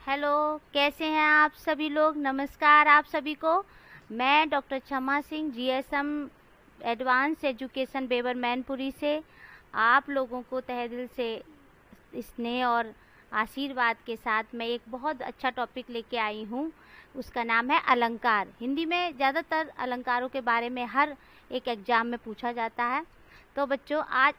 Hello, कैसे हैं आप सभी लोग। नमस्कार आप सभी को। मैं डॉक्टर क्षमा Singh GSM advance education Weber Mainpuri से आप लोगों को तहे दिल से स्नेह और आशीर्वाद के साथ मैं एक बहुत अच्छा टॉपिक लेके आई हूँ। उसका नाम है अलंकार। हिंदी में ज़्यादातर अलंकारों के बारे में हर एक एग्ज़ाम में पूछा जाता है। तो बच्चों, आज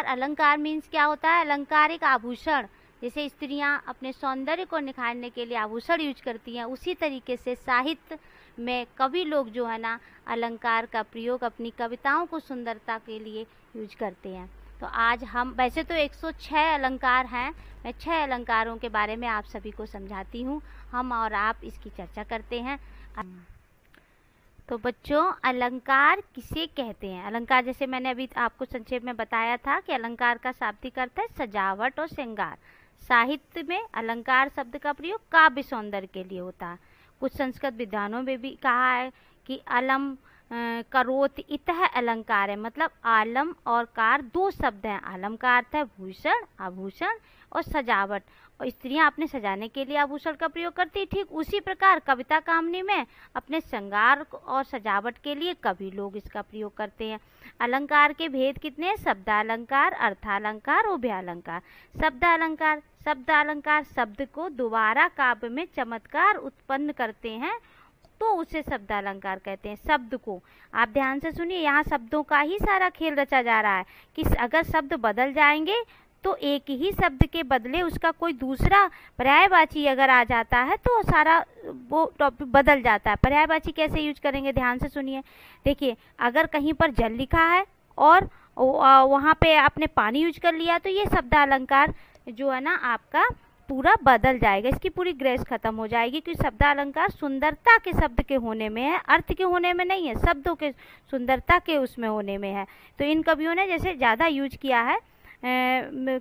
अलंकार मीन्स क्या होता है। अलंकार एक आभूषण, जैसे स्त्रियां अपने सौंदर्य को निखारने के लिए आभूषण यूज करती हैं, उसी तरीके से साहित्य में कवि लोग जो है ना अलंकार का प्रयोग अपनी कविताओं को सुंदरता के लिए यूज करते हैं। तो आज हम, वैसे तो 106 अलंकार हैं, मैं 6 अलंकारों के बारे में आप सभी को समझाती हूँ। हम और आप इसकी चर्चा करते हैं। तो बच्चों, अलंकार किसे कहते हैं। अलंकार, जैसे मैंने अभी आपको संक्षेप में बताया था कि अलंकार का शाब्दिक अर्थ है सजावट और श्रृंगार। साहित्य में अलंकार शब्द का प्रयोग काव्य सौंदर्य के लिए होता है। कुछ संस्कृत विद्वानों में भी कहा है कि अलम करोत इतः अलंकार है, मतलब आलम और कार दो शब्द हैं। आलम का अर्थ है भूषण, आभूषण और सजावट, और स्त्रियां अपने सजाने के लिए आभूषण का प्रयोग करती। ठीक उसी प्रकार कविता कामनी में अपने श्रृंगार और सजावट के लिए कवि लोग इसका प्रयोग करते हैं। अलंकार के भेद कितने हैं। शब्दालंकार, अर्थालंकार, उभयालंकार। शब्दालंकार शब्द को दोबारा काव्य में चमत्कार उत्पन्न करते हैं तो उसे शब्दालंकार कहते हैं। शब्द को आप ध्यान से सुनिए, यहाँ शब्दों का ही सारा खेल रचा जा रहा है कि अगर शब्द बदल जाएंगे तो एक ही शब्द के बदले उसका कोई दूसरा पर्यायवाची अगर आ जाता है तो सारा वो टॉपिक बदल जाता है। पर्यायवाची कैसे यूज करेंगे, ध्यान से सुनिए। देखिए, अगर कहीं पर जल लिखा है और वहाँ पे आपने पानी यूज कर लिया तो ये शब्दालंकार जो है ना आपका पूरा बदल जाएगा, इसकी पूरी ग्रेस खत्म हो जाएगी। क्योंकि शब्दालंकार सुंदरता के शब्द के होने में है, अर्थ के होने में नहीं है, शब्दों के सुंदरता के उसमें होने में है। तो इन कवियों ने जैसे ज़्यादा यूज किया है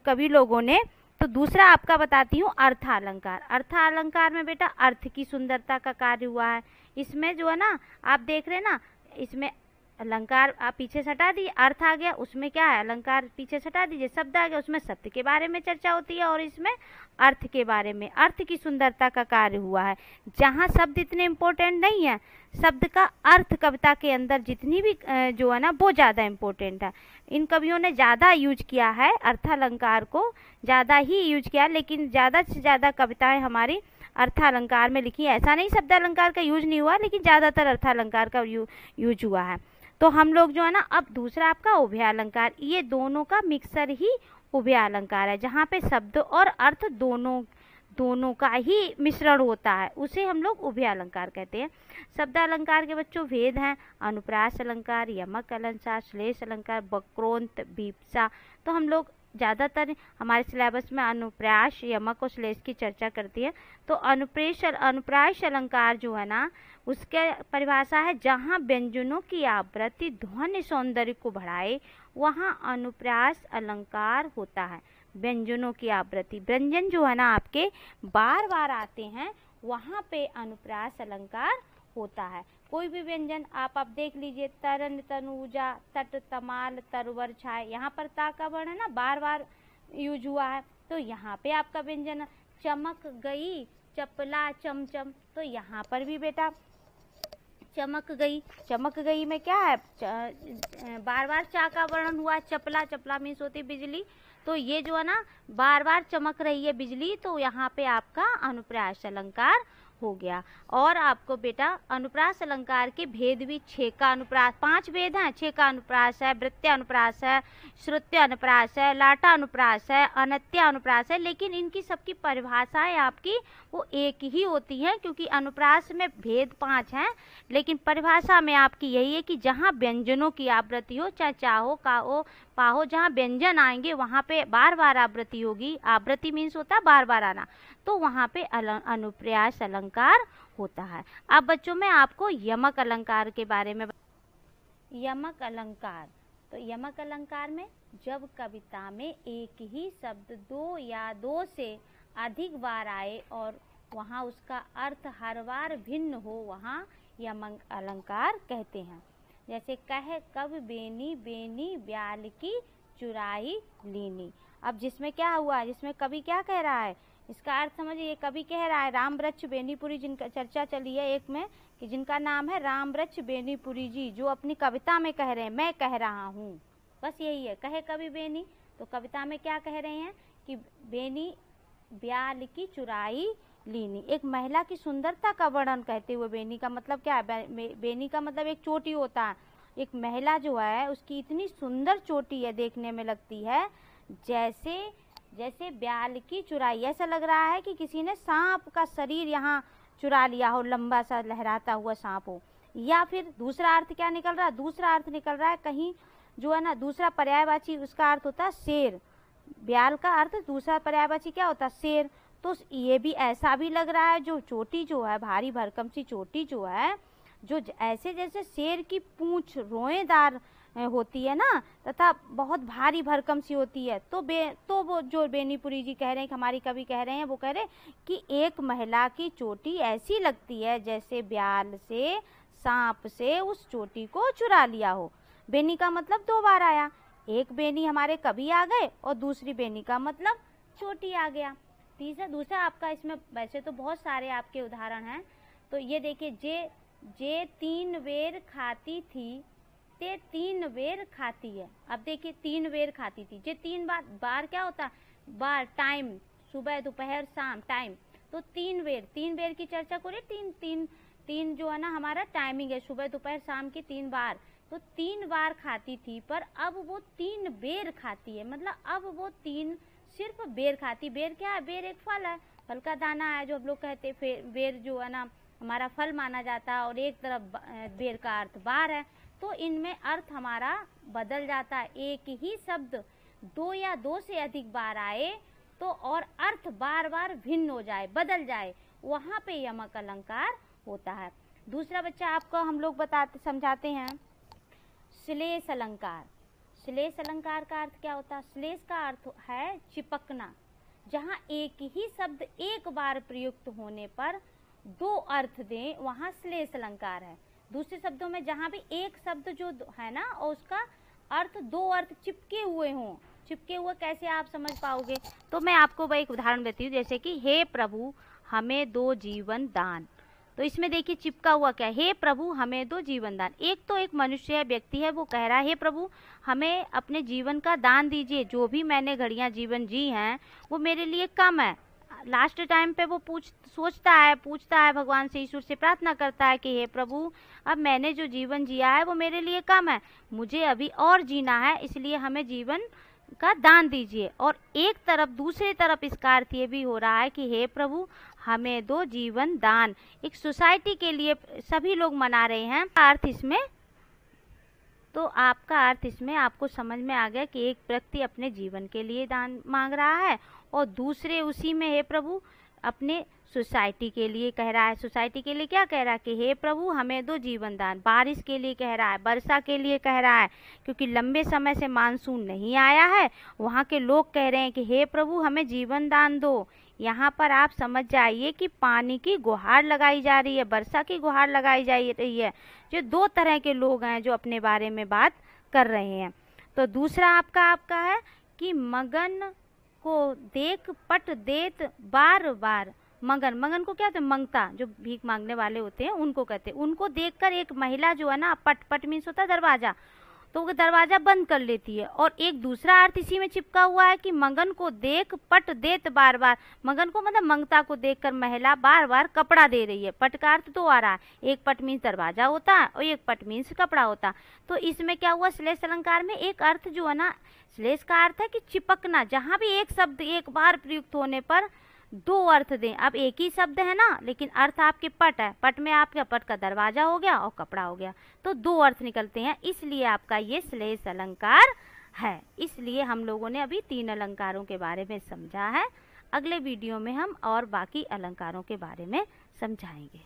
कवि लोगों ने। तो दूसरा आपका बताती हूँ अर्थालंकार। अर्थालंकार में बेटा अर्थ की सुंदरता का कार्य हुआ है। इसमें जो है ना आप देख रहे हैं ना, इसमें अलंकार आप पीछे से हटा दीजिए, अर्थ आ गया, उसमें क्या है अलंकार पीछे से हटा दीजिए, शब्द आ गया, उसमें शब्द के बारे में चर्चा होती है और इसमें अर्थ के बारे में, अर्थ की सुंदरता का कार्य हुआ है। जहाँ शब्द इतने इम्पोर्टेंट नहीं है, शब्द का अर्थ कविता के अंदर जितनी भी जो है ना वो ज़्यादा इम्पोर्टेंट है। इन कवियों ने ज़्यादा यूज किया है अर्थालंकार को, ज़्यादा ही यूज किया, लेकिन ज़्यादा से ज़्यादा कविताएं हमारी अर्थालंकार में लिखी है। ऐसा नहीं शब्दालंकार का यूज नहीं हुआ, लेकिन ज़्यादातर अर्थालंकार का यूज हुआ है। तो हम लोग जो है ना, अब दूसरा आपका उभयालंकार, ये दोनों का मिक्सर ही उभयालंकार है, जहाँ पे शब्द और अर्थ दोनों का ही मिश्रण होता है, उसे हम लोग उभयालंकार कहते हैं। शब्दालंकार के बच्चों भेद हैं अनुप्रास अलंकार, यमक अलंकार, श्लेष अलंकार, वक्रोंत, विपसा। तो हम लोग ज़्यादातर हमारे सिलेबस में अनुप्रास, यमक और श्लेष की चर्चा करती है। तो अनुप्रास अलंकार जो है ना उसके परिभाषा है जहाँ व्यंजनों की आवृत्ति ध्वनि सौंदर्य को बढ़ाए वहाँ अनुप्रास अलंकार होता है। व्यंजनों की आवृत्ति, व्यंजन जो है ना आपके बार बार आते हैं, वहाँ पे अनुप्रास अलंकार होता है। कोई भी व्यंजन आप देख लीजिए, तरन, तनुजा, तट, तमाल, तरवर, छाय, यहाँ पर ता का वर्ण है ना बार बार यूज हुआ है, तो यहाँ पे आपका व्यंजन चमक गई, चपला, चमचम, तो यहाँ पर भी बेटा चमक गई में क्या है, बार बार चा का वर्णन हुआ है। चपला मीन्स होती बिजली, तो ये जो है ना बार बार चमक रही है बिजली, तो यहाँ पे आपका अनुप्रास अलंकार हो गया। और आपको बेटा अनुप्रास अलंकार के भेद भी 6 का अनुप्रास, 5 भेद हैं। 6 का अनुप्रास है, वृत्य अनुप्रास है, श्रुत्य अनुप्रास है, लाटा अनुप्रास है, अनत्य अनुप्रास है। लेकिन इनकी सबकी परिभाषाएं आपकी वो एक ही होती हैं, क्योंकि अनुप्रास में भेद 5 हैं, लेकिन परिभाषा में आपकी यही है कि जहाँ व्यंजनों की आवृत्ति हो, चाहे चाहो, काहो, पाहो, जहाँ व्यंजन आएंगे वहाँ पे बार बार आवृत्ति होगी। आवृत्ति मीन्स होता है बार बार आना, तो वहाँ पे अनुप्रास अलंकार होता है। अब बच्चों में आपको यमक अलंकार के बारे में, यमक अलंकार, तो यमक अलंकार में जब कविता में एक ही शब्द 2 या 2 से अधिक बार आए और वहाँ उसका अर्थ हर बार भिन्न हो, वहाँ यमक अलंकार कहते हैं। जैसे कह कब बेनी बेनी ब्याल की चुराई लीनी। अब जिसमें क्या हुआ, जिसमें कवि क्या कह रहा है, इसका अर्थ समझिए, कवि कह रहा है राम वृक्ष बेनीपुरी, जिनका चर्चा चली है एक में कि जिनका नाम है राम वृक्ष बेनीपुरी जी, जो अपनी कविता में कह रहे हैं मैं कह रहा हूँ, बस यही है। कहे कवि बेनी, तो कविता में क्या कह रहे हैं कि बेनी ब्याल की चुराई लीनी, एक महिला की सुंदरता का वर्णन कहते हुए। बेनी का मतलब क्या है? बेनी का मतलब एक चोटी होता है। एक महिला जो है उसकी इतनी सुंदर चोटी है, देखने में लगती है जैसे जैसे ब्याल की चुराई। ऐसा लग रहा है कि किसी ने सांप का शरीर यहाँ चुरा लिया हो, लंबा सा लहराता हुआ सांप हो। या फिर दूसरा अर्थ क्या निकल रहा है? दूसरा अर्थ निकल रहा है कहीं जो है ना, दूसरा पर्यायवाची, उसका अर्थ होता है शेर। ब्याल का अर्थ दूसरा पर्यायवाची क्या होता है? शेर। तो ये भी ऐसा भी लग रहा है, जो चोटी जो है, भारी भरकम सी चोटी जो है, जो ऐसे जैसे शेर की पूंछ रोएदार होती है ना, तथा बहुत भारी भरकम सी होती है। तो वो जो बेनीपुरी जी कह रहे हैं, हमारी कवि कह रहे हैं, वो कह रहे हैं कि एक महिला की चोटी ऐसी लगती है जैसे ब्याल से, सांप से उस चोटी को चुरा लिया हो। बेनी का मतलब दो बार आया, एक बेनी हमारे कवि आ गए और दूसरी बेनी का मतलब चोटी आ गया। दूसरा आपका इसमें वैसे तो बहुत सारे आपके उदाहरण हैं। तो ये देखिए, जे 3 बेर खाती थी, ते 3 बेर खाती है। अब देखिए 3 बेर खाती थी, जे 3 बार क्या होता है? बार, टाइम, सुबह दोपहर शाम, टाइम। तो 3 बेर की चर्चा करें, तीन जो है ना हमारा टाइमिंग है, सुबह दोपहर शाम की 3 बार। तो 3 बार खाती थी, पर अब वो 3 बेर खाती है, मतलब अब वो 3 सिर्फ बेर खाती। बेर क्या है? बेर एक फल है, फल का दाना है, जो हम लोग कहते हैं बेर जो है ना हमारा फल माना जाता है, और एक तरफ बेर का अर्थ बार है। तो इनमें अर्थ हमारा बदल जाता है। एक ही शब्द 2 या 2 से अधिक बार आए तो और अर्थ बार बार भिन्न हो जाए, बदल जाए, वहाँ पे यमक अलंकार होता है। दूसरा बच्चा आपको हम लोग समझाते हैं श्लेष अलंकार। श्लेष अलंकार का अर्थ क्या होता है? श्लेष का अर्थ है चिपकना। जहाँ एक ही शब्द एक बार प्रयुक्त होने पर 2 अर्थ दें, वहाँ श्लेष अलंकार है। दूसरे शब्दों में जहाँ भी एक शब्द जो है ना, और उसका अर्थ 2 अर्थ चिपके हुए हों। चिपके हुए कैसे आप समझ पाओगे? तो मैं आपको एक उदाहरण देती हूँ, जैसे कि हे प्रभु हमें दो जीवन दान। तो इसमें देखिए चिपका हुआ क्या है? हे प्रभु हमें दो जीवन दान। एक तो एक मनुष्य है, व्यक्ति है, वो कह रहा है हे प्रभु हमें अपने जीवन का दान दीजिए, जो भी मैंने घड़ियां जीवन जी हैं वो मेरे लिए कम है। लास्ट टाइम पे वो पूछता है भगवान से, ईश्वर से प्रार्थना करता है कि हे प्रभु अब मैंने जो जीवन जिया है वो मेरे लिए कम है, मुझे अभी और जीना है, इसलिए हमें जीवन का दान दीजिए। और एक तरफ दूसरी तरफ इसका अर्थ ये भी हो रहा है कि हे प्रभु हमें दो जीवन दान। एक सोसाइटी के लिए सभी लोग मना रहे हैं अर्थ इसमें। तो आपका अर्थ इसमें आपको समझ में आ गया कि एक व्यक्ति अपने जीवन के लिए दान मांग रहा है और दूसरे उसी में हे प्रभु अपने सोसाइटी के लिए कह रहा है। सोसाइटी के लिए क्या कह रहा है कि हे प्रभु हमें दो जीवन दान। बारिश के लिए कह रहा है, वर्षा के लिए कह रहा है, क्योंकि लंबे समय से मानसून नहीं आया है। वहाँ के लोग कह रहे हैं कि हे प्रभु हमें जीवन दान दो। यहाँ पर आप समझ जाइए कि पानी की गुहार लगाई जा रही है, वर्षा की गुहार लगाई जा रही है। जो 2 तरह के लोग हैं जो अपने बारे में बात कर रहे हैं। तो दूसरा आपका है कि मगन को देख पट देत बार बार। मगन को क्या कहते हैं? मंगता, जो भीख मांगने वाले होते हैं उनको कहते हैं। उनको देखकर एक महिला जो है ना, पट मीन्स होता है दरवाजा, तो वो दरवाजा बंद कर लेती है। और एक दूसरा अर्थ इसी में चिपका हुआ है कि मगन को देख पट देत बार बार। मगन को मतलब मंगता को देखकर महिला बार बार कपड़ा दे रही है। पट का अर्थ 2 आ रहा है, एक पट मीन्स दरवाजा होता है और एक पट मीन्स कपड़ा होता। तो इसमें क्या हुआ? श्लेष अलंकार में एक अर्थ जो है ना, श्लेष का अर्थ है कि चिपकना। जहाँ भी एक शब्द एक बार प्रयुक्त होने पर 2 अर्थ दें। अब एक ही शब्द है ना, लेकिन अर्थ आपके पट है, पट में आपका पट का दरवाजा हो गया और कपड़ा हो गया, तो 2 अर्थ निकलते हैं। इसलिए आपका ये श्लेष अलंकार है। इसलिए हम लोगों ने अभी 3 अलंकारों के बारे में समझा है। अगले वीडियो में हम और बाकी अलंकारों के बारे में समझाएंगे।